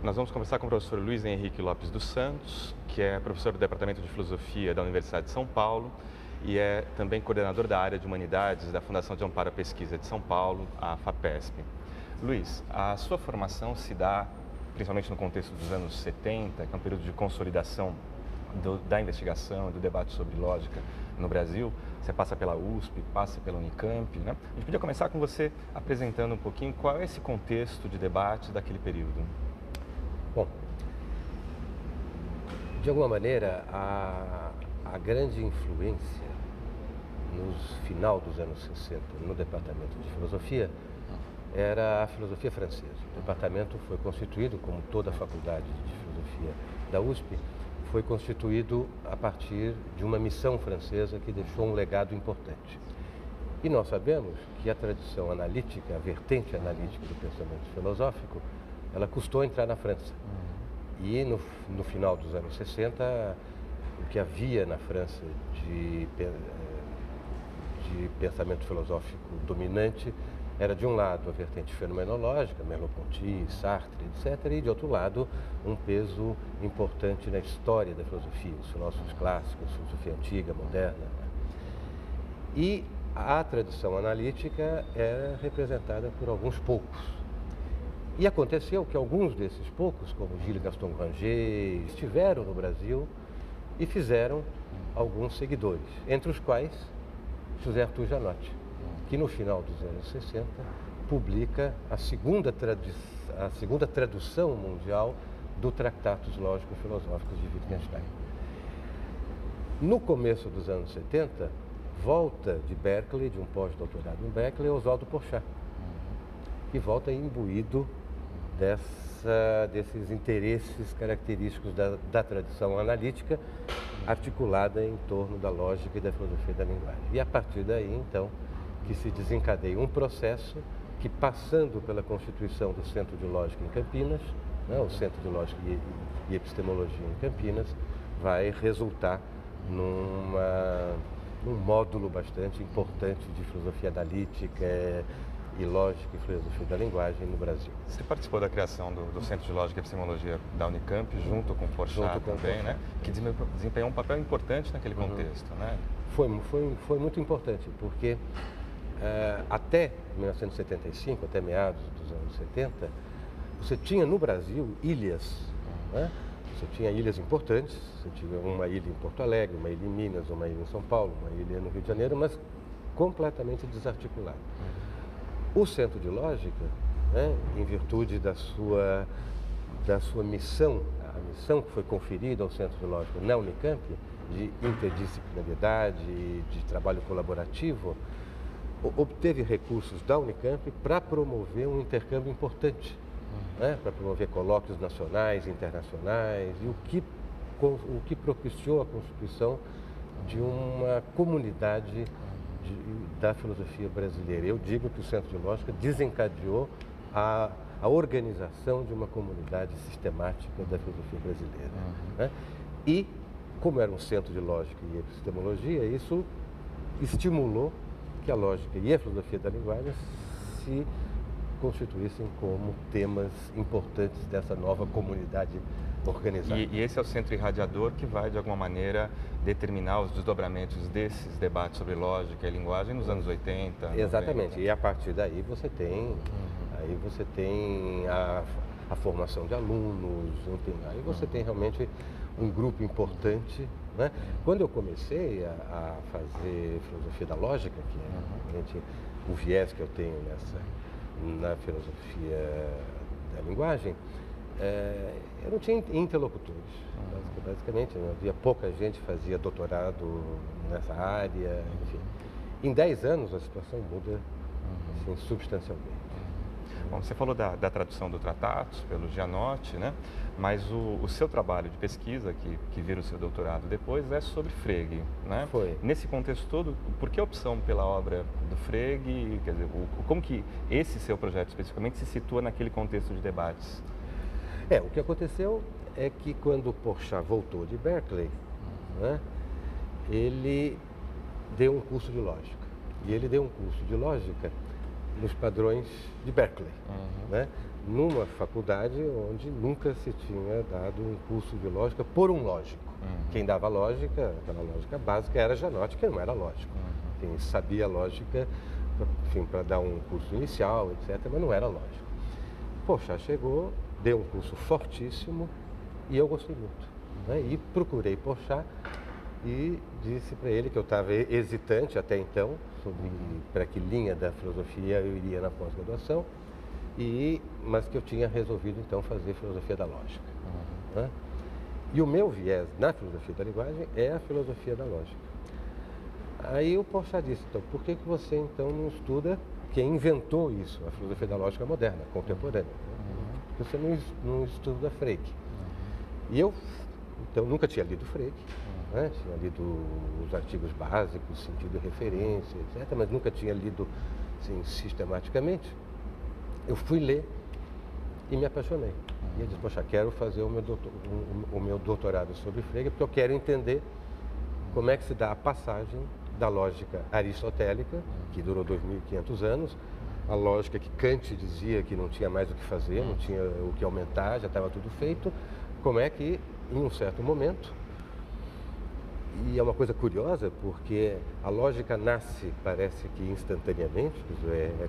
Nós vamos conversar com o professor Luiz Henrique Lopes dos Santos, que é professor do Departamento de Filosofia da Universidade de São Paulo e é também coordenador da área de Humanidades da Fundação de Amparo à Pesquisa de São Paulo, a FAPESP. Luiz, a sua formação se dá principalmente no contexto dos anos 70, que é um período de consolidação da investigação e do debate sobre lógica no Brasil. Você passa pela USP, passa pela Unicamp, né? A gente podia começar com você apresentando um pouquinho qual é esse contexto de debate daquele período. Bom, de alguma maneira, a grande influência no final dos anos 60 no departamento de filosofia era a filosofia francesa. O departamento foi constituído, como toda a faculdade de filosofia da USP, foi constituído a partir de uma missão francesa que deixou um legado importante. E nós sabemos que a tradição analítica, a vertente analítica do pensamento filosófico, ela custou entrar na França. E no final dos anos 60, o que havia na França de pensamento filosófico dominante era, de um lado, a vertente fenomenológica, Merleau-Ponty, Sartre, etc., e, de outro lado, um peso importante na história da filosofia, os filósofos clássicos, filosofia antiga, moderna. E a tradição analítica era representada por alguns poucos. E aconteceu que alguns desses poucos, como Gilles Gaston Granger, estiveram no Brasil e fizeram alguns seguidores, entre os quais José Arthur Janotti, que no final dos anos 60 publica a segunda tradução mundial do Tratatus Lógico-Filosóficos de Wittgenstein. No começo dos anos 70, volta de Berkeley, de um pós-doutorado em Berkeley, Oswaldo Porchat, que volta imbuído desses interesses característicos da tradição analítica, articulada em torno da lógica e da filosofia da linguagem. E a partir daí, então, que se desencadeia um processo que, passando pela constituição do Centro de Lógica em Campinas, né, o Centro de Lógica e Epistemologia em Campinas, vai resultar num módulo bastante importante de filosofia analítica e lógica e filosofia da linguagem no Brasil. Você participou da criação do Centro de Lógica e Epistemologia da Unicamp, junto com o Porchat também, né? Que desempenhou um papel importante naquele contexto, né? Foi muito importante, porque até 1975, até meados dos anos 70, você tinha no Brasil ilhas, né? Você tinha ilhas importantes, você tinha uma ilha em Porto Alegre, uma ilha em Minas, uma ilha em São Paulo, uma ilha no Rio de Janeiro, mas completamente desarticulada. O Centro de Lógica, né, em virtude da sua missão, a missão que foi conferida ao Centro de Lógica na Unicamp, de interdisciplinaridade, de trabalho colaborativo, obteve recursos da Unicamp para promover um intercâmbio importante, né, para promover colóquios nacionais e internacionais, e o que propiciou a constituição de uma comunidade da filosofia brasileira. Eu digo que o Centro de Lógica desencadeou a organização de uma comunidade sistemática da filosofia brasileira. Né? E, como era um centro de lógica e epistemologia, isso estimulou que a lógica e a filosofia da linguagem se constituíssem como temas importantes dessa nova comunidade organizada. E esse é o centro irradiador que vai, de alguma maneira, determinar os desdobramentos desses debates sobre lógica e linguagem nos anos 80. Exatamente. 90. E a partir daí você tem a formação de alunos, aí você tem realmente um grupo importante. Né? Quando eu comecei a fazer filosofia da lógica, que é realmente o viés que eu tenho na filosofia da linguagem, eu não tinha interlocutores. Basicamente, havia pouca gente que fazia doutorado nessa área, enfim. Em 10 anos a situação muda assim, substancialmente. Bom, você falou da tradução do Tratatus pelo Janotti, né? Mas o seu trabalho de pesquisa, que vira o seu doutorado depois, é sobre Frege, né? Foi. Nesse contexto todo, por que a opção pela obra do Frege? Quer dizer, como que esse seu projeto especificamente se situa naquele contexto de debates? O que aconteceu é que quando Porchat voltou de Berkeley, né, ele deu um curso de lógica. E ele deu um curso de lógica nos padrões de Berkeley, né? numa faculdade onde nunca se tinha dado um curso de lógica por um lógico. Quem dava lógica, aquela lógica básica, era Janotti, que não era lógico. Quem sabia lógica, enfim, para dar um curso inicial, etc., mas não era lógico. Porchat chegou, deu um curso fortíssimo e eu gostei muito. Né? E procurei Porchat e disse para ele que eu estava hesitante até então sobre para que linha da filosofia eu iria na pós-graduação, mas que eu tinha resolvido então fazer filosofia da lógica. Né? E o meu viés na filosofia da linguagem é a filosofia da lógica. Aí o Porchat disse, então, por que você então não estuda quem inventou isso, a filosofia da lógica moderna, contemporânea? Porque você não estuda Frege. E eu, então, nunca tinha lido Frege, né? Tinha lido os artigos básicos, sentido e referência, etc., mas nunca tinha lido assim, sistematicamente. Eu fui ler e me apaixonei. E eu disse, poxa, quero fazer o meu doutorado sobre Frege, porque eu quero entender como é que se dá a passagem da lógica aristotélica, que durou 2.500 anos, a lógica que Kant dizia que não tinha mais o que fazer, não tinha o que aumentar, já estava tudo feito, como é que, em um certo momento, e é uma coisa curiosa, porque a lógica nasce, parece que instantaneamente,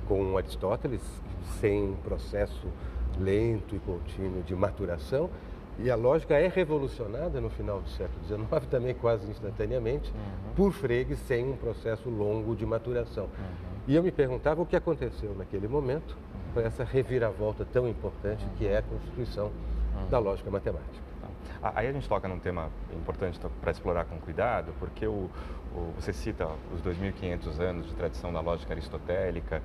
com Aristóteles, sem processo lento e contínuo de maturação, e a lógica é revolucionada no final do século XIX, também quase instantaneamente, por Frege, sem um processo longo de maturação. E eu me perguntava o que aconteceu naquele momento para essa reviravolta tão importante que é a constituição da lógica matemática. Aí a gente toca num tema importante para explorar com cuidado, porque você cita os 2.500 anos de tradição da lógica aristotélica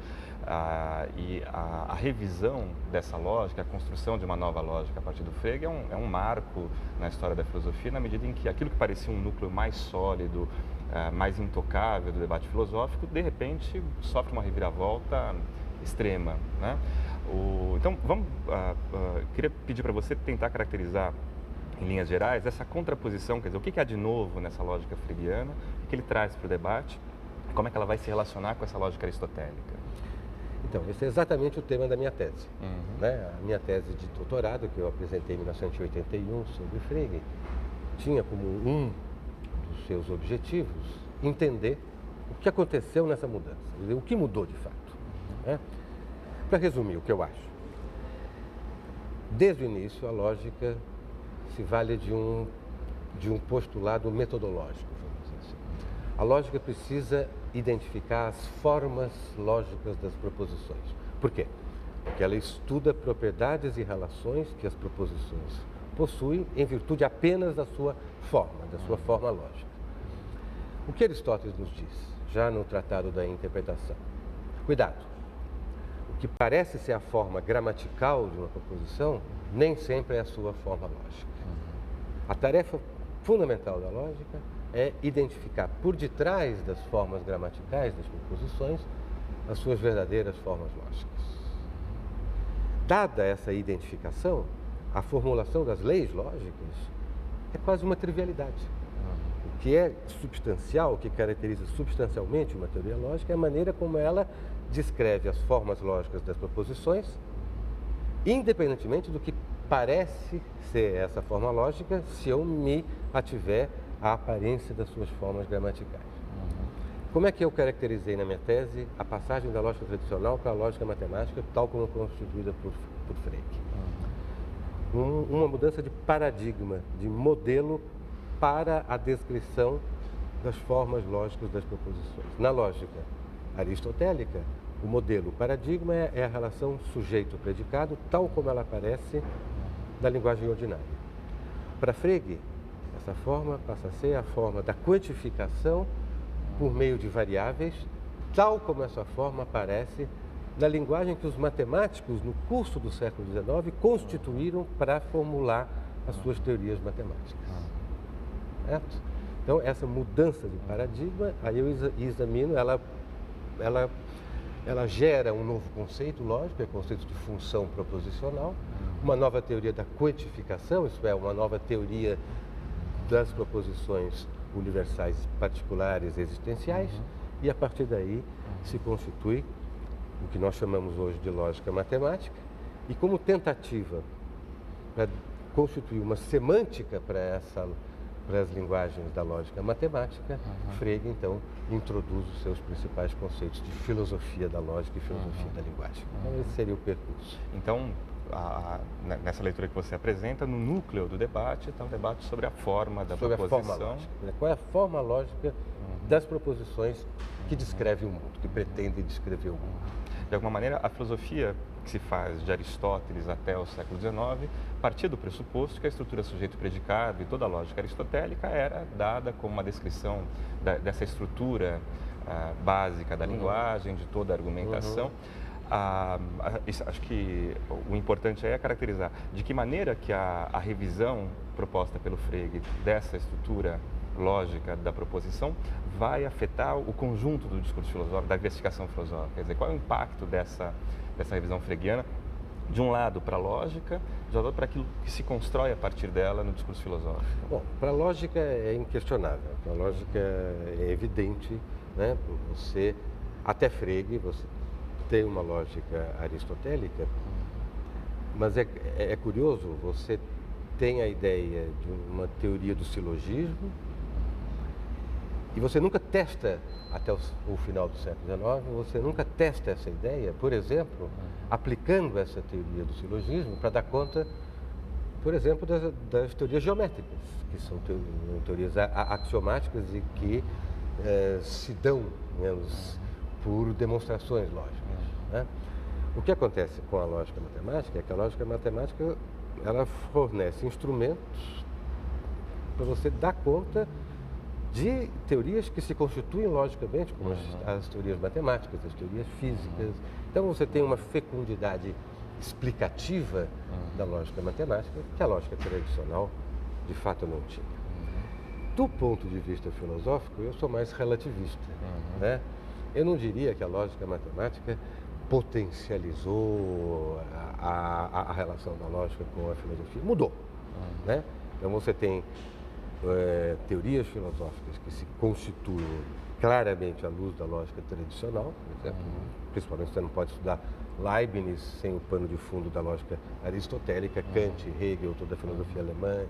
e a revisão dessa lógica, a construção de uma nova lógica a partir do Frege é um marco na história da filosofia, na medida em que aquilo que parecia um núcleo mais sólido, mais intocável do debate filosófico, de repente sofre uma reviravolta extrema, né? Então, queria pedir para você tentar caracterizar em linhas gerais, essa contraposição, quer dizer, o que há de novo nessa lógica fregiana, o que ele traz para o debate, como é que ela vai se relacionar com essa lógica aristotélica? Então, esse é exatamente o tema da minha tese. Né? A minha tese de doutorado, que eu apresentei em 1981 sobre Frege, tinha como um dos seus objetivos entender o que aconteceu nessa mudança, quer dizer, o que mudou de fato. Né? Para resumir o que eu acho, desde o início a lógica se vale de um postulado metodológico, vamos dizer assim. A lógica precisa identificar as formas lógicas das proposições. Por quê? Porque ela estuda propriedades e relações que as proposições possuem em virtude apenas da sua forma lógica. O que Aristóteles nos diz, já no Tratado da Interpretação? Cuidado! O que parece ser a forma gramatical de uma proposição, nem sempre é a sua forma lógica. A tarefa fundamental da lógica é identificar por detrás das formas gramaticais das proposições as suas verdadeiras formas lógicas. Dada essa identificação, a formulação das leis lógicas é quase uma trivialidade. O que é substancial, o que caracteriza substancialmente uma teoria lógica é a maneira como ela descreve as formas lógicas das proposições, independentemente do que parece ser essa forma lógica, se eu me ativer à aparência das suas formas gramaticais. Como é que eu caracterizei na minha tese a passagem da lógica tradicional para a lógica matemática, tal como constituída por Frege? Uma mudança de paradigma, de modelo para a descrição das formas lógicas das proposições. Na lógica aristotélica, o modelo, o paradigma é a relação sujeito-predicado, tal como ela aparece na linguagem ordinária. Para Frege, essa forma passa a ser a forma da quantificação por meio de variáveis, tal como essa forma aparece na linguagem que os matemáticos, no curso do século XIX, constituíram para formular as suas teorias matemáticas. Certo? Então, essa mudança de paradigma, aí eu examino, ela gera um novo conceito lógico, é o conceito de função proposicional, uma nova teoria da quantificação, isso é, uma nova teoria das proposições universais particulares existenciais, e a partir daí se constitui o que nós chamamos hoje de lógica matemática, E como tentativa para constituir uma semântica para as linguagens da lógica matemática, Frege, então, introduz os seus principais conceitos de filosofia da lógica e filosofia da linguagem. Então, esse seria o percurso. Então, nessa leitura que você apresenta, no núcleo do debate, está um debate sobre a forma da proposição. Sobre a forma lógica, né? Qual é a forma lógica das proposições que descrevem o mundo, que pretendem descrever o mundo. De alguma maneira, a filosofia que se faz de Aristóteles até o século XIX partia do pressuposto que a estrutura sujeito-predicado e toda a lógica aristotélica era dada como uma descrição dessa estrutura básica da linguagem, de toda a argumentação. Acho que o importante é caracterizar de que maneira que a revisão proposta pelo Frege dessa estrutura lógica da proposição vai afetar o conjunto do discurso filosófico, da investigação filosófica. Quer dizer, qual é o impacto dessa revisão fregiana, de um lado para a lógica, de outro para aquilo que se constrói a partir dela no discurso filosófico? Bom, para a lógica é inquestionável, para a lógica é evidente, né? Você, até Frege, você tem uma lógica aristotélica, mas é curioso, você tem a ideia de uma teoria do silogismo e você nunca testa, até o final do século XIX, você nunca testa essa ideia, por exemplo, aplicando essa teoria do silogismo para dar conta, por exemplo, das teorias geométricas, que são teorias axiomáticas e que se dão, digamos, por demonstrações lógicas. Né? O que acontece com a lógica matemática é que a lógica matemática ela fornece instrumentos para você dar conta de teorias que se constituem logicamente, como as teorias matemáticas, as teorias físicas. Então você tem uma fecundidade explicativa da lógica matemática que a lógica tradicional de fato não tinha. Do ponto de vista filosófico, eu sou mais relativista. Né? Eu não diria que a lógica matemática potencializou a relação da lógica com a filosofia. Mudou. Né? Então você tem teorias filosóficas que se constituem claramente à luz da lógica tradicional, por exemplo, principalmente você não pode estudar Leibniz sem o pano de fundo da lógica aristotélica, Kant, Hegel, toda a filosofia alemã.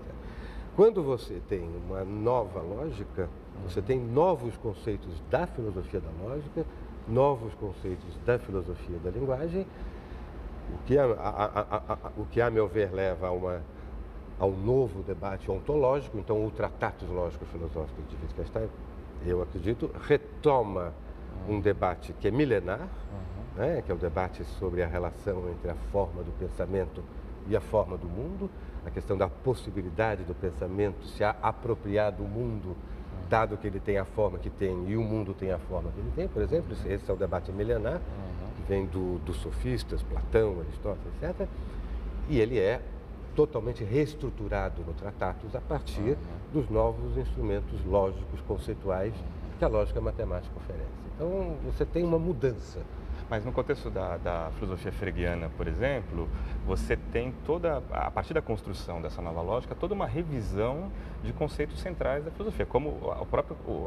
Quando você tem uma nova lógica, você tem novos conceitos da filosofia da lógica, novos conceitos da filosofia da linguagem, o que a meu ver leva a um novo debate ontológico. Então o Tratatus Lógico-Filosófico de Wittgenstein, eu acredito, retoma um debate que é milenar, né, que é o debate sobre a relação entre a forma do pensamento e a forma do mundo, a questão da possibilidade do pensamento se apropriar do mundo, dado que ele tem a forma que tem e o mundo tem a forma que ele tem, por exemplo. Esse é o debate milenar, que vem dos sofistas, Platão, Aristóteles, etc. E ele é totalmente reestruturado no Tratatus a partir dos novos instrumentos lógicos, conceituais que a lógica matemática oferece. Então, você tem uma mudança. Mas no contexto da filosofia fregiana, por exemplo, você tem a partir da construção dessa nova lógica, toda uma revisão de conceitos centrais da filosofia, como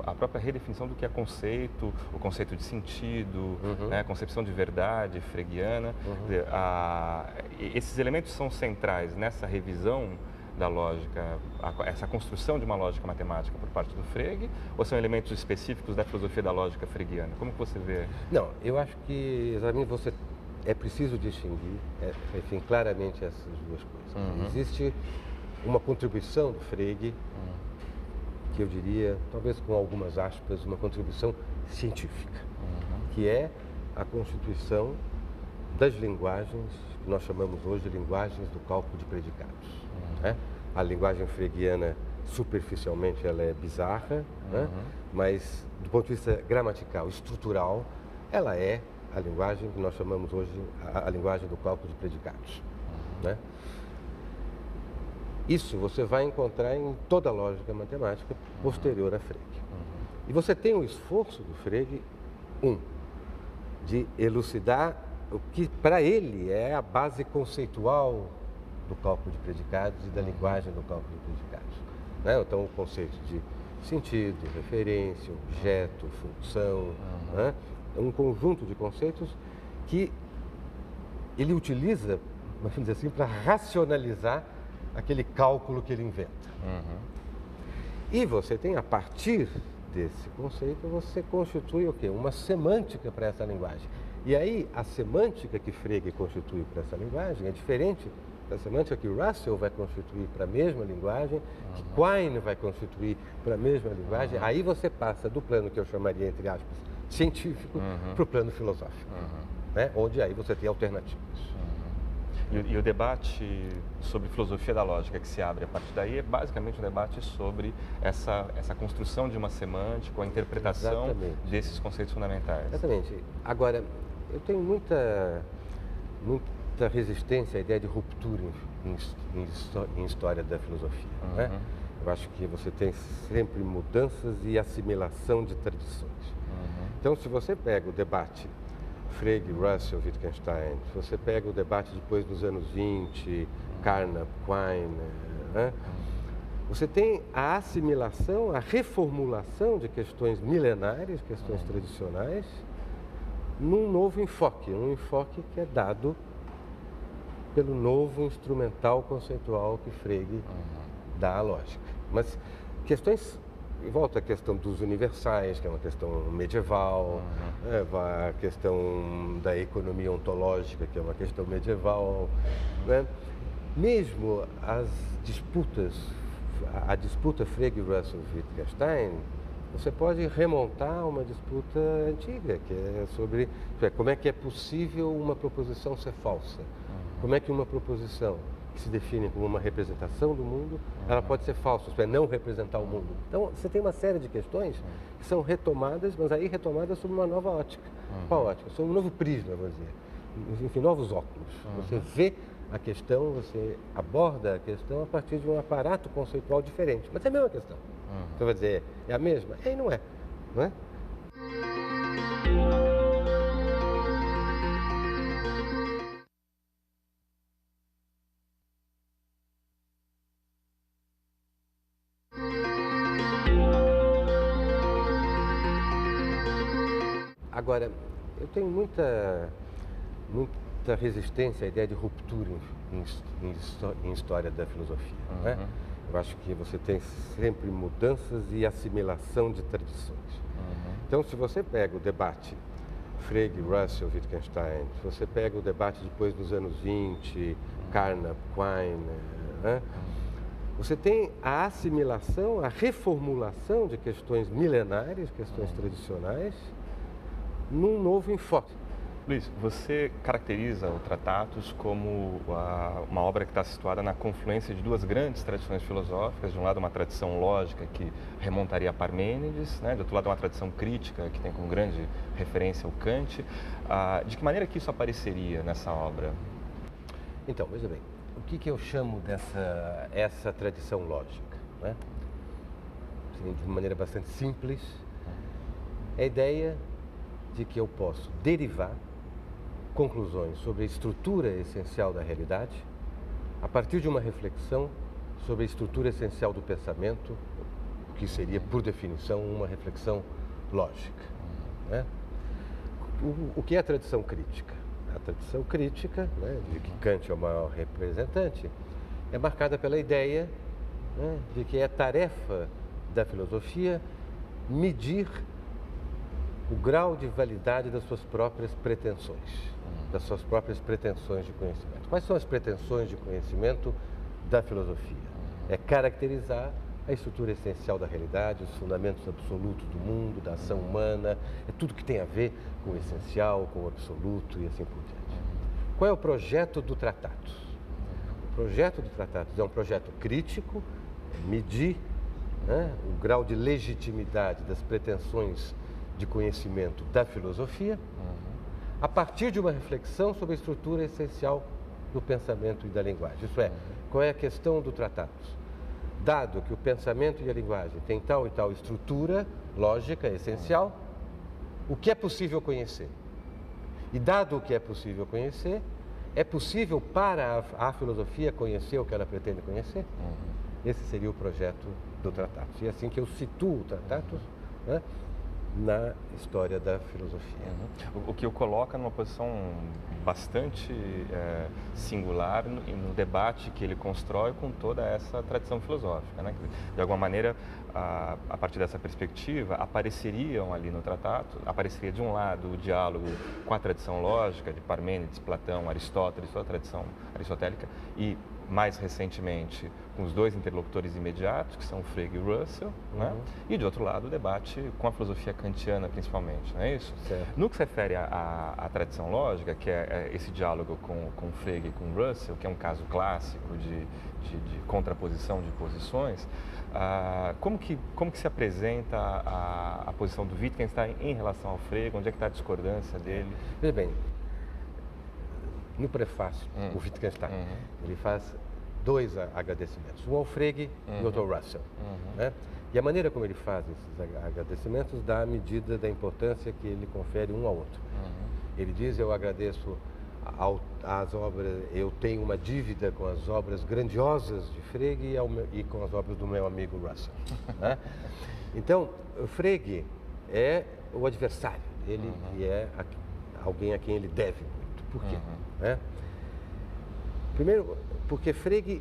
a própria redefinição do que é conceito, o conceito de sentido, né, a concepção de verdade fregiana. Esses elementos são centrais nessa revisão da lógica, essa construção de uma lógica matemática por parte do Frege, ou são elementos específicos da filosofia da lógica fregiana? Como que você vê? Não, eu acho que exatamente é preciso distinguir, enfim, claramente essas duas coisas. Existe uma contribuição do Frege, que eu diria, talvez com algumas aspas, uma contribuição científica, que é a constituição das linguagens que nós chamamos hoje de linguagens do cálculo de predicados. Né? A linguagem fregiana, superficialmente, ela é bizarra, né? Mas do ponto de vista gramatical, estrutural, ela é a linguagem que nós chamamos hoje a linguagem do cálculo de predicados. Né? Isso você vai encontrar em toda a lógica matemática posterior a Frege. E você tem o esforço do Frege, de elucidar o que para ele é a base conceitual do cálculo de predicados e da linguagem do cálculo de predicados. Né? Então, o conceito de sentido, referência, objeto, função, né? É um conjunto de conceitos que ele utiliza vamos dizer assim, para racionalizar aquele cálculo que ele inventa. E você tem, a partir desse conceito, você constitui o quê? Uma semântica para essa linguagem. E aí, a semântica que Frege constitui para essa linguagem é diferente da semântica que Russell vai constituir para a mesma linguagem, que Quine vai constituir para a mesma linguagem. Aí você passa do plano que eu chamaria, entre aspas, científico, para o plano filosófico, né? Onde aí você tem alternativas. E o debate sobre filosofia da lógica que se abre a partir daí é basicamente um debate sobre essa construção de uma semântica, a interpretação desses conceitos fundamentais. Exatamente. Agora, eu tenho muita resistência à ideia de ruptura em história da filosofia. Né? Eu acho que você tem sempre mudanças e assimilação de tradições. Então, se você pega o debate Frege, Russell, Wittgenstein, se você pega o debate depois dos anos 20, Carnap, Quine, né? Você tem a assimilação, a reformulação de questões milenárias, questões tradicionais, num novo enfoque, um enfoque que é dado pelo novo instrumental conceitual que Frege dá à lógica. Mas questões, volta à questão dos universais, que é uma questão medieval, a questão da economia ontológica, que é uma questão medieval, né? Mesmo as disputas, a disputa Frege, Russell, Wittgenstein, você pode remontar a uma disputa antiga, que é sobre como é que é possível uma proposição ser falsa. Como é que uma proposição que se define como uma representação do mundo, ela pode ser falsa, isto é, não representar o mundo. Então, você tem uma série de questões que são retomadas, mas aí retomadas sob uma nova ótica. Qual ótica? Sob um novo prisma, vamos dizer. Enfim, novos óculos. Você vê a questão, você aborda a questão a partir de um aparato conceitual diferente. Mas é a mesma questão. Você vai dizer, é a mesma? É e não é. Não é? Agora, eu tenho muita resistência à ideia de ruptura em história da filosofia. Né? Eu acho que você tem sempre mudanças e assimilação de tradições. Então, se você pega o debate Frege, Russell, Wittgenstein, se você pega o debate depois dos anos 20, Carnap, Quine, né? Você tem a assimilação, a reformulação de questões milenárias, questões tradicionais, num novo enfoque. Luiz, você caracteriza o Tratatus como uma obra que está situada na confluência de duas grandes tradições filosóficas. De um lado, uma tradição lógica que remontaria a Parmênides, né? De outro lado, uma tradição crítica que tem como grande referência o Kant. De que maneira que isso apareceria nessa obra? Então, veja bem, o que eu chamo essa tradição lógica? Né? Assim, de uma maneira bastante simples, é a ideia de que eu posso derivar conclusões sobre a estrutura essencial da realidade a partir de uma reflexão sobre a estrutura essencial do pensamento, que seria, por definição, uma reflexão lógica. Né? O que é a tradição crítica? A tradição crítica, né, de que Kant é o maior representante, é marcada pela ideia, né, de que é tarefa da filosofia medir o grau de validade das suas próprias pretensões, das suas próprias pretensões de conhecimento. Quais são as pretensões de conhecimento da filosofia? É caracterizar a estrutura essencial da realidade, os fundamentos absolutos do mundo, da ação humana, é tudo que tem a ver com o essencial, com o absoluto e assim por diante. Qual é o projeto do Tratatus? O projeto do Tratatus é um projeto crítico, medir, né, o grau de legitimidade das pretensões de conhecimento da filosofia, a partir de uma reflexão sobre a estrutura essencial do pensamento e da linguagem. Isso é, qual é a questão do Tratatus? Dado que o pensamento e a linguagem têm tal e tal estrutura lógica essencial, o que é possível conhecer? E dado o que é possível conhecer, é possível para a filosofia conhecer o que ela pretende conhecer? Esse seria o projeto do Tratatus. E é assim que eu situo o Tratatus, né, na história da filosofia. O que o coloca numa posição bastante singular no debate que ele constrói com toda essa tradição filosófica, né? De alguma maneira, a partir dessa perspectiva, apareceriam ali no tratado, apareceria de um lado o diálogo com a tradição lógica de Parmênides, Platão, Aristóteles, toda a tradição aristotélica, e mais recentemente com os dois interlocutores imediatos, que são Frege e Russell, né? E de outro lado o debate com a filosofia kantiana principalmente, não é isso? Certo. No que se refere à tradição lógica, que é esse diálogo com Frege e com Russell, que é um caso clássico de contraposição de posições, como que se apresenta a posição do Wittgenstein em relação ao Frege? Onde é que está a discordância dele? Veja bem, no prefácio, o Wittgenstein, ele faz dois agradecimentos, um ao Frege e outro ao Russell. Né? E a maneira como ele faz esses agradecimentos dá a medida da importância que ele confere um ao outro. Ele diz: eu agradeço às obras, eu tenho uma dívida com as obras grandiosas de Frege e com as obras do meu amigo Russell. Né? Então, Frege é o adversário dele e é alguém a quem ele deve muito. Por quê? Né? Primeiro, porque Frege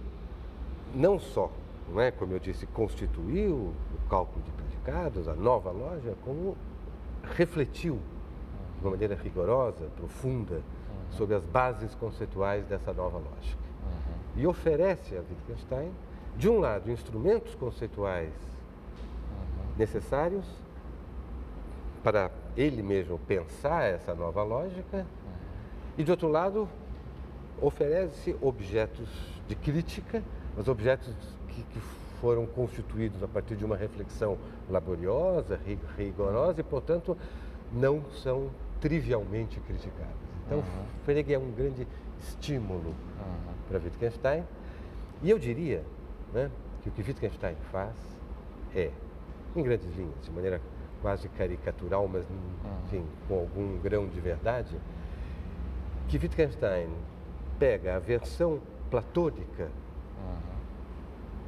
não só, não é, como eu disse, constituiu o cálculo de predicados, a nova lógica, como refletiu de uma maneira rigorosa, profunda, sobre as bases conceituais dessa nova lógica. E oferece a Wittgenstein, de um lado, instrumentos conceituais necessários para ele mesmo pensar essa nova lógica, e, de outro lado, oferece objetos de crítica, mas objetos que foram constituídos a partir de uma reflexão laboriosa, rigorosa e, portanto, não são trivialmente criticadas. Então, Frege é um grande estímulo para Wittgenstein. E eu diria, né, que o que Wittgenstein faz é, em grandes linhas, de maneira quase caricatural, mas enfim, com algum grão de verdade, que Wittgenstein pega a versão platônica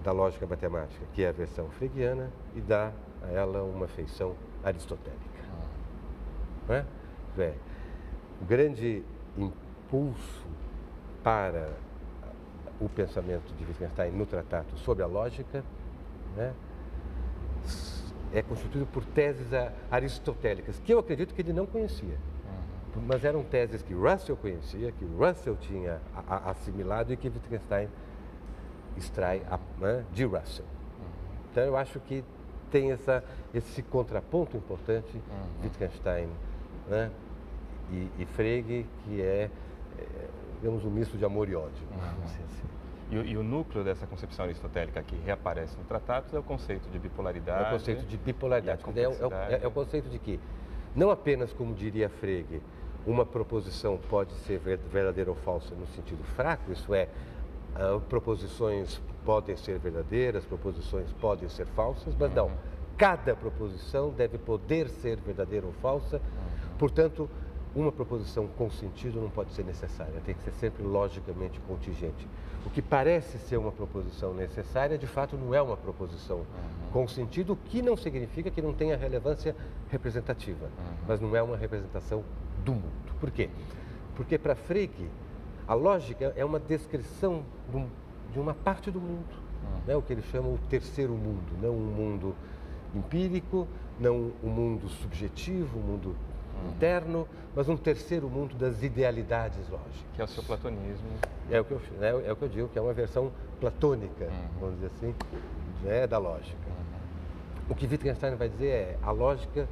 da lógica matemática, que é a versão fregiana, e dá a ela uma feição aristotélica. Não é? O grande impulso para o pensamento de Wittgenstein no tratado sobre a lógica, né, é constituído por teses aristotélicas, que eu acredito que ele não conhecia. Mas eram teses que Russell conhecia, que Russell tinha assimilado e que Wittgenstein extrai de Russell. Então eu acho que tem esse contraponto importante, Wittgenstein, né, e Frege, que é, digamos, um misto de amor e ódio. E o núcleo dessa concepção aristotélica que reaparece no tratado é o conceito de bipolaridade. É o conceito de bipolaridade. É o conceito de que, não apenas, como diria Frege, uma proposição pode ser verdadeira ou falsa no sentido fraco, isso é, proposições podem ser verdadeiras, proposições podem ser falsas, mas não. Cada proposição deve poder ser verdadeira ou falsa, portanto, uma proposição com sentido não pode ser necessária, tem que ser sempre logicamente contingente. O que parece ser uma proposição necessária, de fato, não é uma proposição com sentido, o que não significa que não tenha relevância representativa, mas não é uma representação do mundo. Por quê? Porque para Frege, a lógica é uma descrição de uma parte do mundo, né? O que ele chama o terceiro mundo, não um mundo empírico, não um mundo subjetivo, um mundo interno, mas um terceiro mundo das idealidades lógicas. Que é o seu platonismo. É o que eu digo, que é uma versão platônica, vamos dizer assim, né, da lógica. O que Wittgenstein vai dizer é: a lógica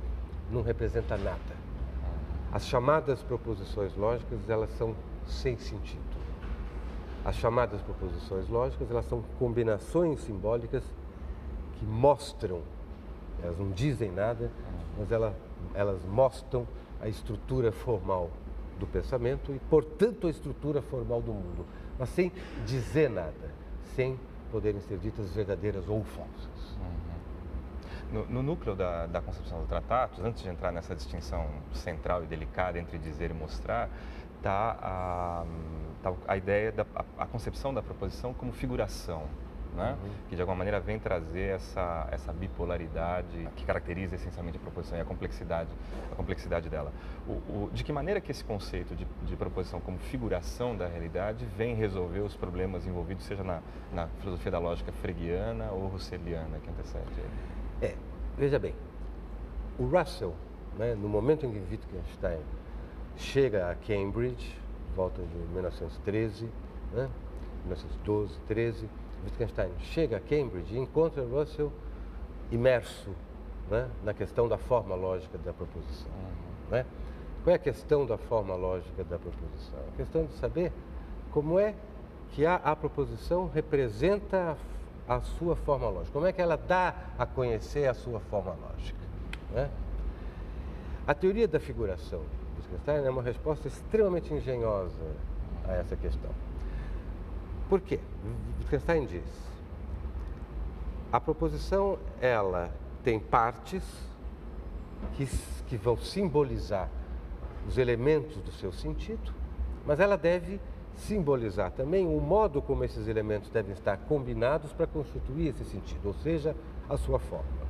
não representa nada. As chamadas proposições lógicas, elas são sem sentido. As chamadas proposições lógicas, elas são combinações simbólicas que mostram, elas não dizem nada, mas elas mostram a estrutura formal do pensamento e, portanto, a estrutura formal do mundo, mas sem dizer nada, sem poderem ser ditas verdadeiras ou falsas. No núcleo da concepção do Tratatus, antes de entrar nessa distinção central e delicada entre dizer e mostrar, está a ideia a concepção da proposição como figuração, né? Que de alguma maneira vem trazer essa bipolaridade que caracteriza essencialmente a proposição e a complexidade dela. De que maneira que esse conceito de proposição como figuração da realidade vem resolver os problemas envolvidos, seja na filosofia da lógica fregiana ou russeliana que antecede ele? Veja bem, o Russell, né, no momento em que Wittgenstein chega a Cambridge, volta de 1913, né, 1912, 13, Wittgenstein chega a Cambridge e encontra Russell imerso, né, na questão da forma lógica da proposição. Né? Qual é a questão da forma lógica da proposição? A questão de saber como é que a proposição representa a sua forma lógica, como é que ela dá a conhecer a sua forma lógica. Né? A teoria da figuração de Wittgenstein é uma resposta extremamente engenhosa a essa questão. Por quê? Wittgenstein diz: a proposição ela tem partes que vão simbolizar os elementos do seu sentido, mas ela deve simbolizar também o modo como esses elementos devem estar combinados para constituir esse sentido, ou seja, a sua forma.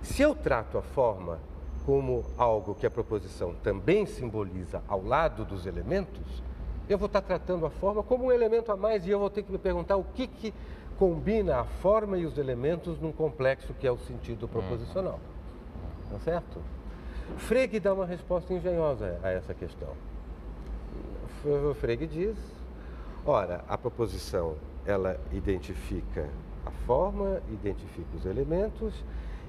Se eu trato a forma como algo que a proposição também simboliza ao lado dos elementos, eu vou estar tratando a forma como um elemento a mais e eu vou ter que me perguntar o que combina a forma e os elementos num complexo que é o sentido proposicional. Tá certo? Frege dá uma resposta engenhosa a essa questão. Frege diz: ora, a proposição ela identifica a forma, identifica os elementos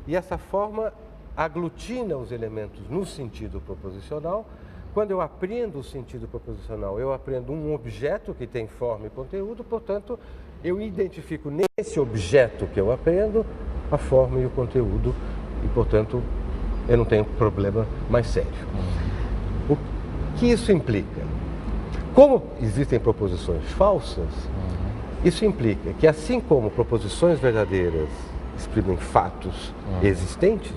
e essa forma aglutina os elementos no sentido proposicional. Quando eu aprendo o sentido proposicional, eu aprendo um objeto que tem forma e conteúdo, portanto, eu identifico nesse objeto que eu aprendo a forma e o conteúdo e, portanto, eu não tenho problema mais sério. O que isso implica? Como existem proposições falsas, isso implica que, assim como proposições verdadeiras exprimem fatos existentes,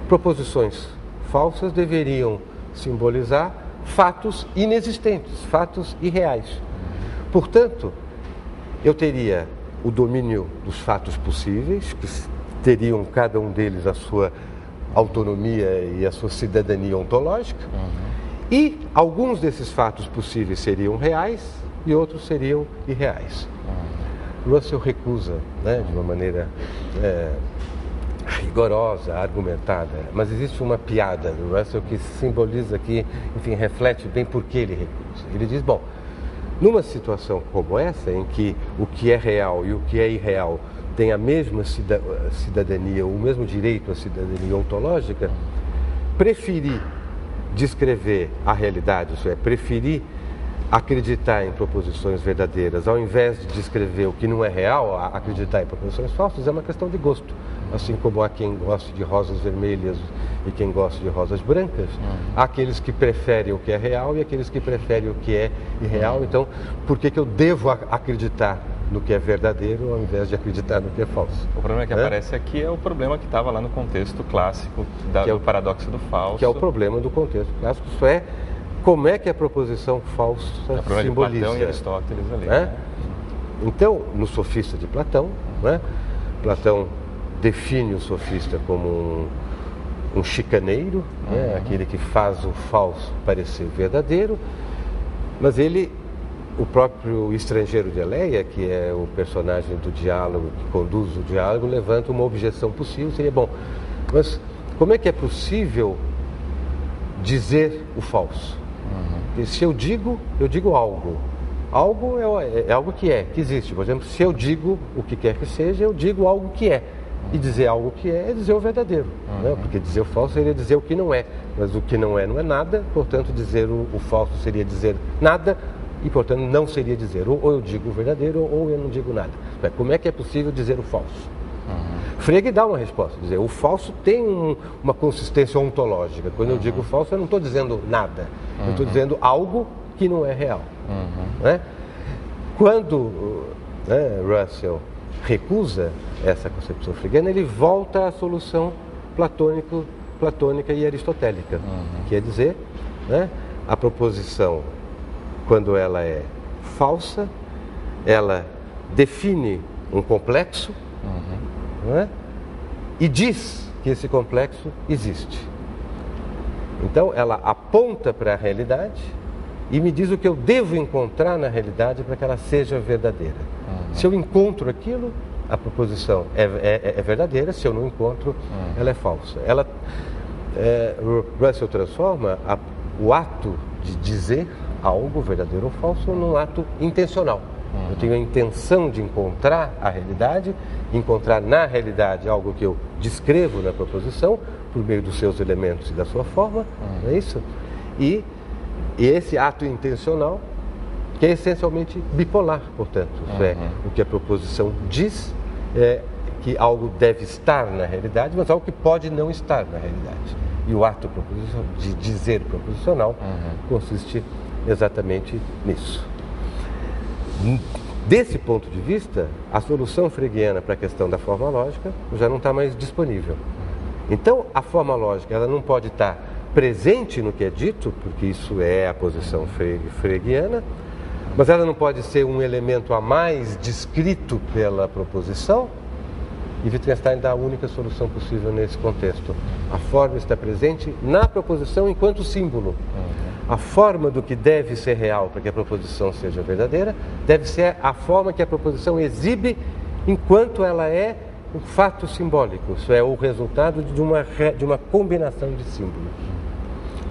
proposições falsas deveriam simbolizar fatos inexistentes, fatos irreais. Portanto, eu teria o domínio dos fatos possíveis, que teriam cada um deles a sua autonomia e a sua cidadania ontológica, e alguns desses fatos possíveis seriam reais e outros seriam irreais. Russell recusa, né, de uma maneira rigorosa, argumentada, mas existe uma piada do Russell que simboliza aqui, enfim, reflete bem por que ele recusa. Ele diz: bom, numa situação como essa, em que o que é real e o que é irreal tem a mesma cidadania, o mesmo direito à cidadania ontológica, preferir descrever a realidade, isso é, preferir acreditar em proposições verdadeiras ao invés de descrever o que não é real, acreditar em proposições falsas, é uma questão de gosto. Assim como há quem goste de rosas vermelhas e quem gosta de rosas brancas, há aqueles que preferem o que é real e aqueles que preferem o que é irreal. Então, por que eu devo acreditar no que é verdadeiro ao invés de acreditar no que é falso? O problema que aparece aqui é o problema que estava lá no contexto clássico do paradoxo do falso. Que é o problema do contexto clássico, isso é, como é que a proposição falsa simboliza. De Platão e Aristóteles ali. Né? Então, no Sofista de Platão, Platão define o sofista como um chicaneiro, aquele que faz o falso parecer verdadeiro, mas o próprio estrangeiro de Eleia, que é o personagem do diálogo, que conduz o diálogo, levanta uma objeção possível, seria, bom, mas como é que é possível dizer o falso? Porque se eu digo algo. Algo é algo que existe. Por exemplo, se eu digo o que quer que seja, eu digo algo que é. E dizer algo que é dizer o verdadeiro. Né? Porque dizer o falso seria dizer o que não é. Mas o que não é nada, portanto, dizer o falso seria dizer nada e, portanto, não seria dizer. Ou eu digo o verdadeiro ou eu não digo nada. Como é que é possível dizer o falso? Frege dá uma resposta, dizer, o falso tem uma consistência ontológica. Quando eu digo falso, eu não estou dizendo nada. Eu estou dizendo algo que não é real. Né? Quando Russell recusa essa concepção fregiana, ele volta à solução platônica e aristotélica. Quer dizer, a proposição, quando ela é falsa, ela define um complexo, não é? E diz que esse complexo existe. Então, ela aponta para a realidade e me diz o que eu devo encontrar na realidade para que ela seja verdadeira. Se eu encontro aquilo, a proposição é verdadeira. Se eu não encontro, ela é falsa. Russell transforma o ato de dizer algo verdadeiro ou falso num ato intencional. Eu tenho a intenção de encontrar a realidade, encontrar na realidade algo que eu descrevo na proposição, por meio dos seus elementos e da sua forma, não é isso? E esse ato intencional, que é essencialmente bipolar, portanto, isso é, o que a proposição diz é que algo deve estar na realidade, mas algo que pode não estar na realidade. E o ato de dizer proposicional consiste exatamente nisso. Desse ponto de vista, a solução freguiana para a questão da forma lógica já não está mais disponível. Então, a forma lógica ela não pode estar presente no que é dito, porque isso é a posição freguiana, mas ela não pode ser um elemento a mais descrito pela proposição. E Wittgenstein dá a única solução possível nesse contexto. A forma está presente na proposição enquanto símbolo. A forma do que deve ser real para que a proposição seja verdadeira deve ser a forma que a proposição exibe enquanto ela é um fato simbólico. Isso é o resultado de uma combinação de símbolos.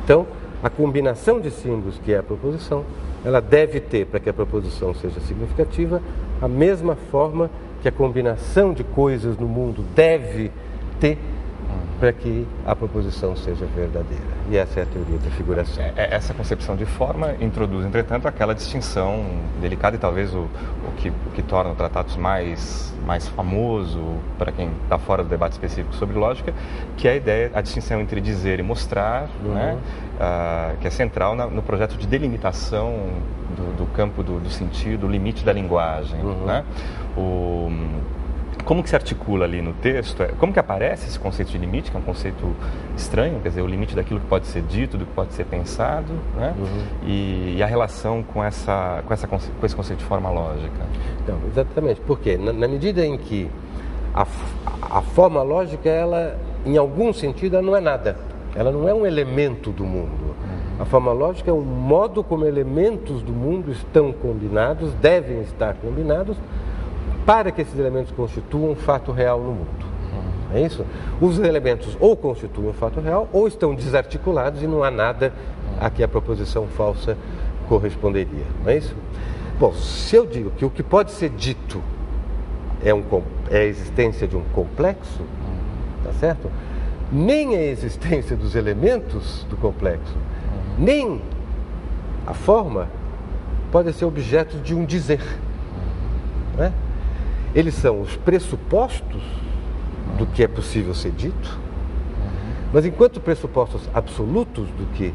Então, a combinação de símbolos que é a proposição, ela deve ter, para que a proposição seja significativa, a mesma forma que a combinação de coisas no mundo deve ter para que a proposição seja verdadeira. E essa é a teoria da figuração. Essa concepção de forma introduz, entretanto, aquela distinção delicada e talvez o que torna o Tratatus mais famoso para quem está fora do debate específico sobre lógica, que é a distinção entre dizer e mostrar, né? Que é central no projeto de delimitação do campo do sentido, o limite da linguagem. Né? Como que se articula ali no texto? Como que aparece esse conceito de limite, que é um conceito estranho, quer dizer, o limite daquilo que pode ser dito, do que pode ser pensado, né? E a relação com esse conceito de forma lógica? Então, exatamente, porque na medida em que a forma lógica, ela, em algum sentido, ela não é nada, ela não é um elemento do mundo. A forma lógica é o modo como elementos do mundo estão combinados, devem estar combinados, para que esses elementos constituam um fato real no mundo. É isso? Os elementos ou constituem um fato real ou estão desarticulados e não há nada a que a proposição falsa corresponderia. Não é isso? Bom, se eu digo que o que pode ser dito é a existência de um complexo, tá certo? Nem a existência dos elementos do complexo, nem a forma pode ser objeto de um dizer. Não é? Eles são os pressupostos do que é possível ser dito, mas enquanto pressupostos absolutos do que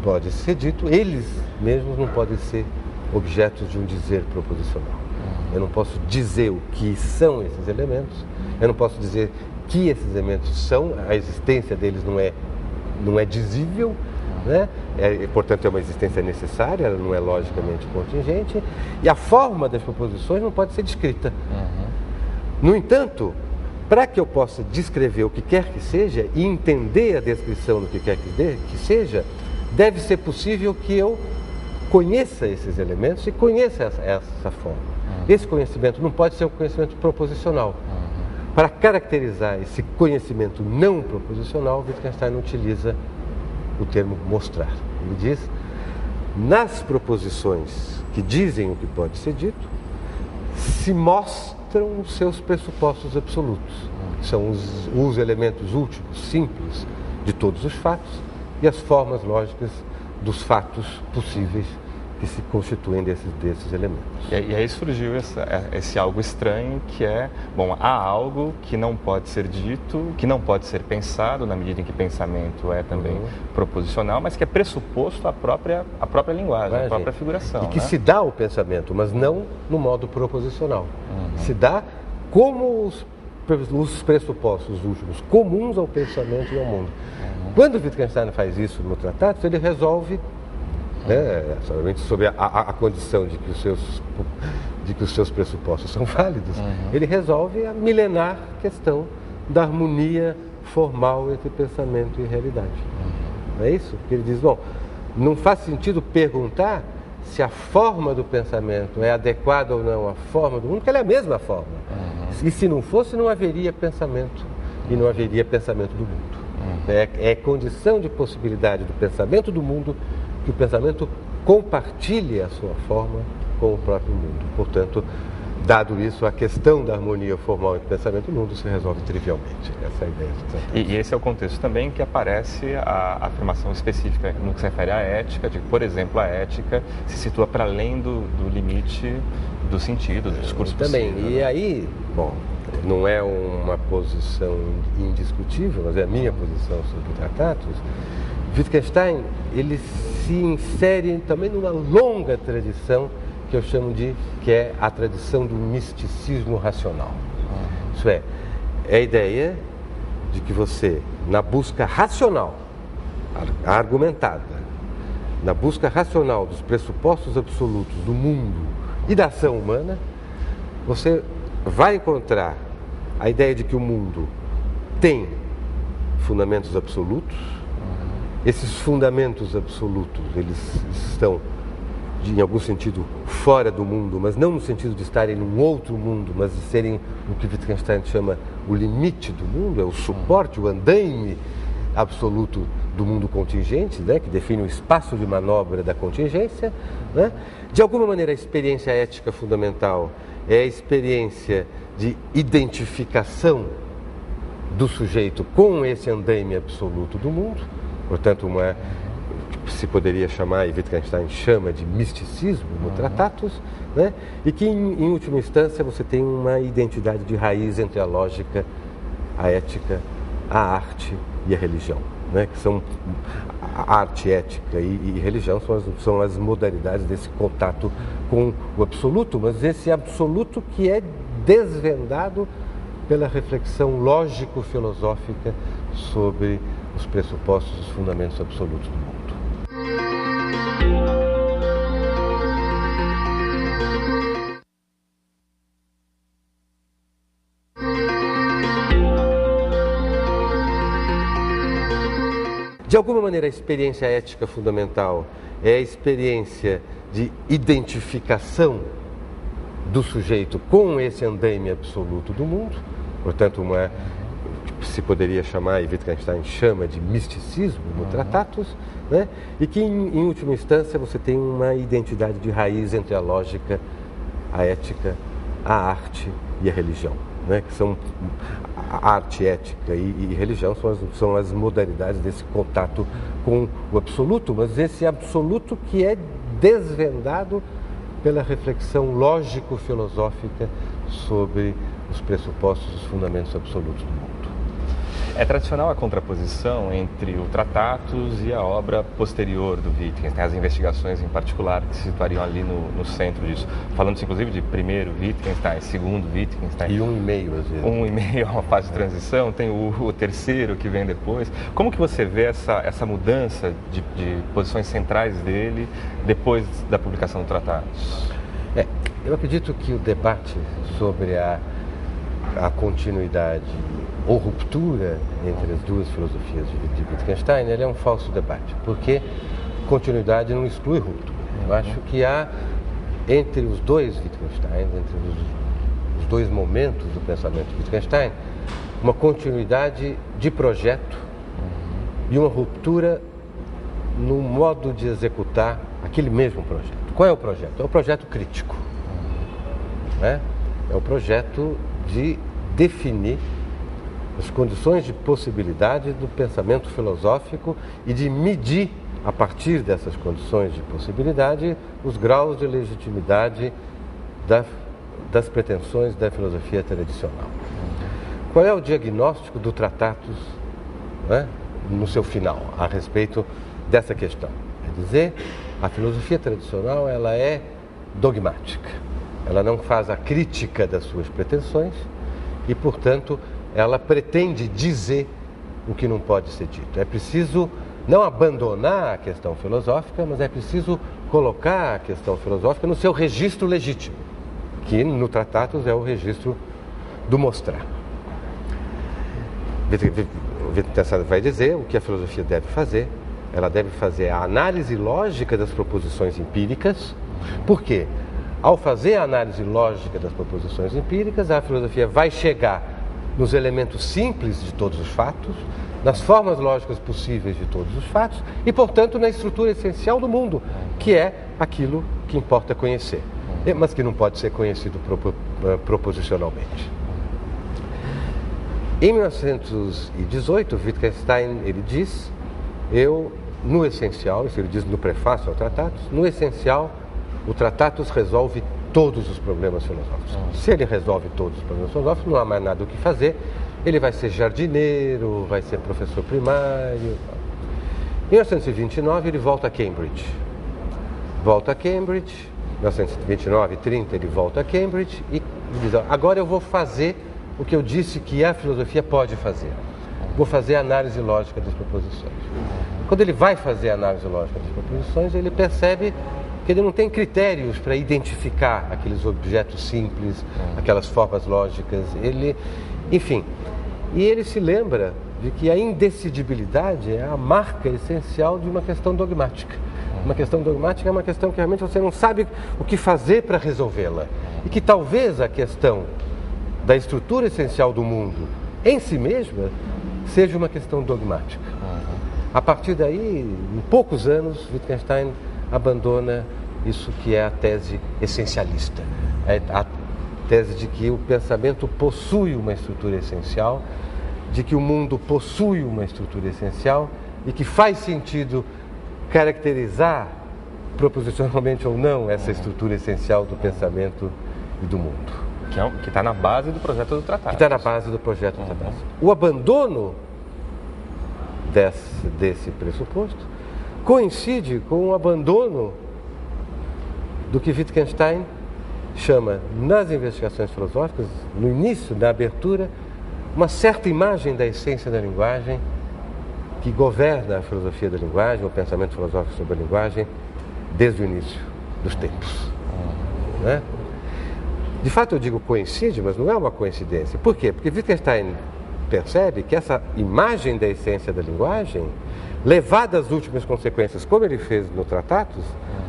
pode ser dito, eles mesmos não podem ser objetos de um dizer proposicional. Eu não posso dizer o que são esses elementos, eu não posso dizer que esses elementos são, a existência deles não é dizível, né? Portanto, é uma existência necessária, ela não é logicamente contingente, e a forma das proposições não pode ser descrita. No entanto, para que eu possa descrever o que quer que seja e entender a descrição do que quer que seja, deve ser possível que eu conheça esses elementos e conheça essa forma. Esse conhecimento não pode ser um conhecimento proposicional. Para caracterizar esse conhecimento não proposicional, Wittgenstein utiliza o termo mostrar. Ele diz, nas proposições que dizem o que pode ser dito, se mostram os seus pressupostos absolutos. São os elementos últimos, simples, de todos os fatos e as formas lógicas dos fatos possíveis que se constituem desses elementos. E aí surgiu esse algo estranho que é, bom, há algo que não pode ser dito, que não pode ser pensado, na medida em que pensamento é também proposicional, mas que é pressuposto à própria linguagem, à própria figuração. E que se dá ao pensamento, mas não no modo proposicional. Se dá como os pressupostos últimos, comuns ao pensamento e ao mundo. Quando Wittgenstein faz isso no tratado, ele resolve, somente sob a condição de de que os seus pressupostos são válidos, ele resolve a milenar questão da harmonia formal entre pensamento e realidade. Não é isso? Porque ele diz, bom, não faz sentido perguntar se a forma do pensamento é adequada ou não à forma do mundo, porque ela é a mesma forma. E se não fosse, não haveria pensamento, e não haveria pensamento do mundo. É condição de possibilidade do pensamento do mundo que o pensamento compartilhe a sua forma com o próprio mundo. Portanto, dado isso, a questão da harmonia formal entre pensamento e mundo se resolve trivialmente. Essa é a ideia do tratado. E esse é o contexto também que aparece a afirmação específica no que se refere à ética, de que, por exemplo, a ética se situa para além do limite do sentido, do discurso também. possível. E aí, bom, não é uma posição indiscutível, mas é a minha posição sobre tratados. Wittgenstein, ele se insere também numa longa tradição que eu chamo que é a tradição do misticismo racional. Isso é a ideia de que você, na busca racional, argumentada, na busca racional dos pressupostos absolutos do mundo e da ação humana, você vai encontrar a ideia de que o mundo tem fundamentos absolutos. Esses fundamentos absolutos, eles estão, em algum sentido, fora do mundo, mas não no sentido de estarem num outro mundo, mas de serem o que Wittgenstein chama o limite do mundo, é o suporte, o andaime absoluto do mundo contingente, né, que define o espaço de manobra da contingência. Né? De alguma maneira, a experiência ética fundamental é a experiência de identificação do sujeito com esse andaime absoluto do mundo, portanto, se poderia chamar, e Wittgenstein chama de misticismo no Tratatus, né? E que, em última instância, você tem uma identidade de raiz entre a lógica, a ética, a arte e a religião, né? Que são a arte, ética e religião são as modalidades desse contato com o absoluto, mas esse absoluto que é desvendado pela reflexão lógico-filosófica sobre os pressupostos, os fundamentos absolutos do mundo. De alguma maneira, a experiência ética fundamental é a experiência de identificação do sujeito com esse andaime absoluto do mundo, portanto, se poderia chamar, e Wittgenstein chama de misticismo no Tratatus, né? E que, em última instância, você tem uma identidade de raiz entre a lógica, a ética, a arte e a religião, né? Que são a arte, ética e religião são as modalidades desse contato com o absoluto, mas esse absoluto que é desvendado pela reflexão lógico-filosófica sobre os pressupostos, os fundamentos absolutos do mundo. É tradicional a contraposição entre o Tratatus e a obra posterior do Wittgenstein, as investigações em particular que se situariam ali no centro disso. Falando-se inclusive de primeiro Wittgenstein, segundo Wittgenstein. E 1,5 às vezes. 1,5 é uma fase de transição, tem o terceiro que vem depois. Como que você vê essa mudança de posições centrais dele depois da publicação do Tratatus? Eu acredito que o debate sobre a continuidade ou ruptura entre as duas filosofias de Wittgenstein, ele é um falso debate, porque continuidade não exclui ruptura. Eu acho que há, entre os dois Wittgenstein, entre os dois momentos do pensamento de Wittgenstein, uma continuidade de projeto e uma ruptura no modo de executar aquele mesmo projeto. Qual é o projeto? É o projeto crítico, né? É o projeto de definir as condições de possibilidade do pensamento filosófico e de medir, a partir dessas condições de possibilidade, os graus de legitimidade das pretensões da filosofia tradicional. Qual é o diagnóstico do Tratatus, né, no seu final, a respeito dessa questão? É dizer, a filosofia tradicional ela é dogmática, ela não faz a crítica das suas pretensões e, portanto, ela pretende dizer o que não pode ser dito. É preciso não abandonar a questão filosófica, mas é preciso colocar a questão filosófica no seu registro legítimo, que no Tratatus é o registro do mostrar. Wittgenstein vai dizer o que a filosofia deve fazer. Ela deve fazer a análise lógica das proposições empíricas. Por quê? Ao fazer a análise lógica das proposições empíricas, a filosofia vai chegar nos elementos simples de todos os fatos, nas formas lógicas possíveis de todos os fatos e, portanto, na estrutura essencial do mundo, que é aquilo que importa conhecer, mas que não pode ser conhecido proposicionalmente. Em 1918, Wittgenstein ele diz, no essencial, isso ele diz no prefácio ao Tratatus, no essencial, o Tratatus resolve todos os problemas filosóficos. Se ele resolve todos os problemas filosóficos, não há mais nada o que fazer. Ele vai ser jardineiro, vai ser professor primário. Em 1929, ele volta a Cambridge. Volta a Cambridge, 1929, 30, ele volta a Cambridge e diz, agora eu vou fazer o que eu disse que a filosofia pode fazer. Vou fazer a análise lógica das proposições. Quando ele vai fazer a análise lógica das proposições, ele percebe que ele não tem critérios para identificar aqueles objetos simples, aquelas formas lógicas. Enfim, e ele se lembra de que a indecidibilidade é a marca essencial de uma questão dogmática. Uma questão dogmática é uma questão que realmente você não sabe o que fazer para resolvê-la. E que talvez a questão da estrutura essencial do mundo em si mesma seja uma questão dogmática. A partir daí, em poucos anos, Wittgenstein abandona isso que é a tese essencialista, a tese de que o pensamento possui uma estrutura essencial, de que o mundo possui uma estrutura essencial e que faz sentido caracterizar proposicionalmente ou não essa estrutura essencial do pensamento e do mundo. Que está na base do projeto do tratado. Que está na base do projeto do tratado. O abandono desse pressuposto coincide com o abandono do que Wittgenstein chama, nas investigações filosóficas, no início, na abertura, uma certa imagem da essência da linguagem que governa a filosofia da linguagem, o pensamento filosófico sobre a linguagem, desde o início dos tempos. Né? De fato, eu digo coincide, mas não é uma coincidência. Por quê? Porque Wittgenstein percebe que essa imagem da essência da linguagem, levada às últimas consequências, como ele fez no Tratatus,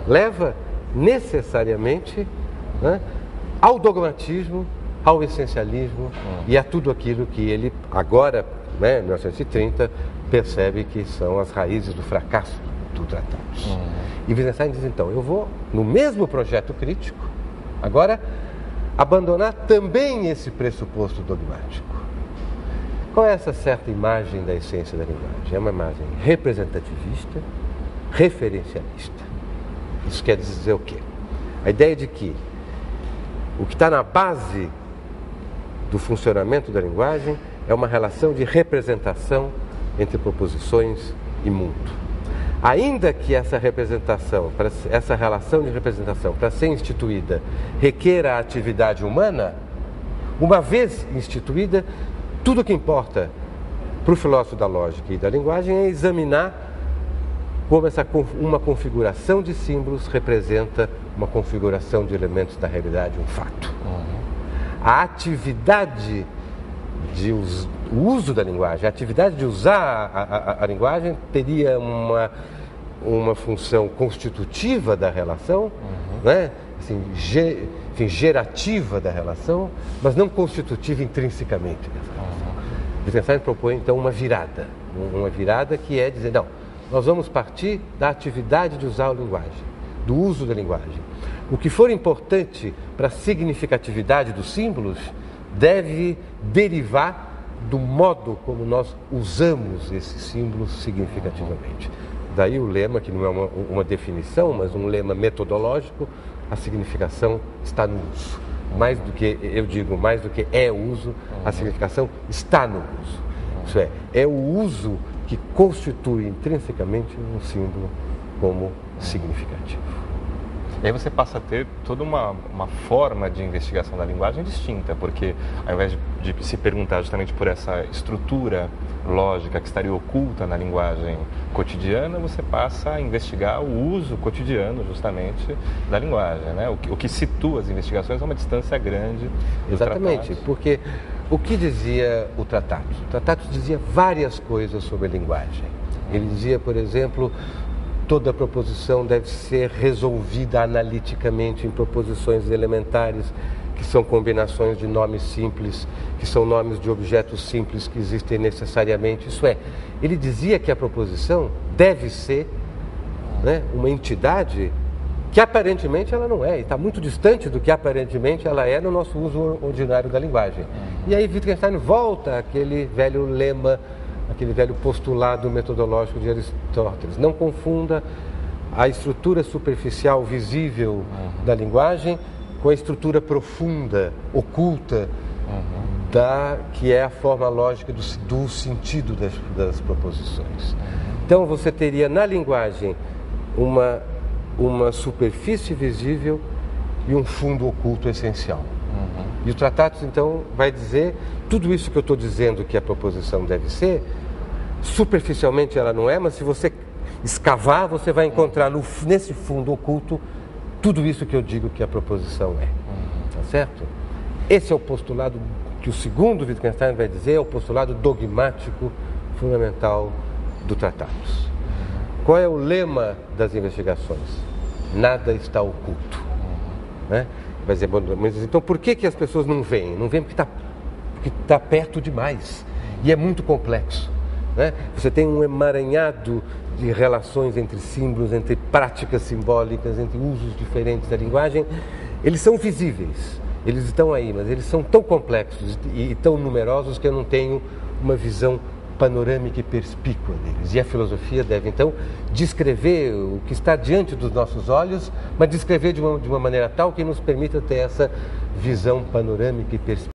leva necessariamente, né, ao dogmatismo, ao essencialismo e a tudo aquilo que ele agora, né, em 1930, percebe que são as raízes do fracasso do Tratatus. E Wittgenstein diz, então, eu vou, no mesmo projeto crítico, agora abandonar também esse pressuposto dogmático. Qual é essa certa imagem da essência da linguagem? É uma imagem representativista, referencialista. Isso quer dizer o quê? A ideia de que o que está na base do funcionamento da linguagem é uma relação de representação entre proposições e mundo. Ainda que essa representação, essa relação de representação, para ser instituída, requeira a atividade humana, uma vez instituída, tudo o que importa para o filósofo da lógica e da linguagem é examinar como uma configuração de símbolos representa uma configuração de elementos da realidade, um fato. A atividade o uso da linguagem, a atividade de usar a linguagem teria uma função constitutiva da relação, né? Assim, gerativa da relação, mas não constitutiva intrinsecamente dessa relação. Wittgenstein propõe, então, uma virada que é dizer, não, nós vamos partir da atividade de usar a linguagem, do uso da linguagem. O que for importante para a significatividade dos símbolos deve derivar do modo como nós usamos esses símbolos significativamente. Daí o lema, que não é uma definição, mas um lema metodológico, a significação está no uso. Mais do que, eu digo, mais do que é uso, a significação está no uso. Isso é o uso que constitui intrinsecamente um símbolo como significativo. E aí você passa a ter toda uma forma de investigação da linguagem distinta, porque ao invés de se perguntar justamente por essa estrutura lógica que estaria oculta na linguagem cotidiana, você passa a investigar o uso cotidiano justamente da linguagem, né? O que situa as investigações a uma distância grande do Exatamente, tratado. porque o que dizia o tratado? O tratado dizia várias coisas sobre a linguagem. Ele dizia, por exemplo, toda proposição deve ser resolvida analiticamente em proposições elementares, que são combinações de nomes simples, que são nomes de objetos simples que existem necessariamente. Isso é, ele dizia que a proposição deve ser, né, uma entidade que aparentemente ela não é, e está muito distante do que aparentemente ela é no nosso uso ordinário da linguagem. E aí Wittgenstein volta àquele velho lema, aquele velho postulado metodológico de Aristóteles. Não confunda a estrutura superficial visível da linguagem com a estrutura profunda, oculta, que é a forma lógica do sentido das proposições. Então você teria na linguagem uma superfície visível e um fundo oculto essencial. E o tratado, então, vai dizer tudo isso que eu estou dizendo que a proposição deve ser, superficialmente ela não é, mas se você escavar, você vai encontrar nesse fundo oculto tudo isso que eu digo que a proposição é. Tá certo? Esse é o postulado que o segundo Wittgenstein vai dizer, é o postulado dogmático fundamental do Tratados. Qual é o lema das investigações? Nada está oculto. Né? Vai dizer, mas então por que as pessoas não veem? Não veem porque está perto demais e é muito complexo. Né? Você tem um emaranhado de relações entre símbolos, entre práticas simbólicas, entre usos diferentes da linguagem. Eles são visíveis, eles estão aí, mas eles são tão complexos e tão numerosos que eu não tenho uma visão panorâmica e perspícua deles. E a filosofia deve, então, descrever o que está diante dos nossos olhos, mas descrever de uma maneira tal que nos permita ter essa visão panorâmica e perspícua.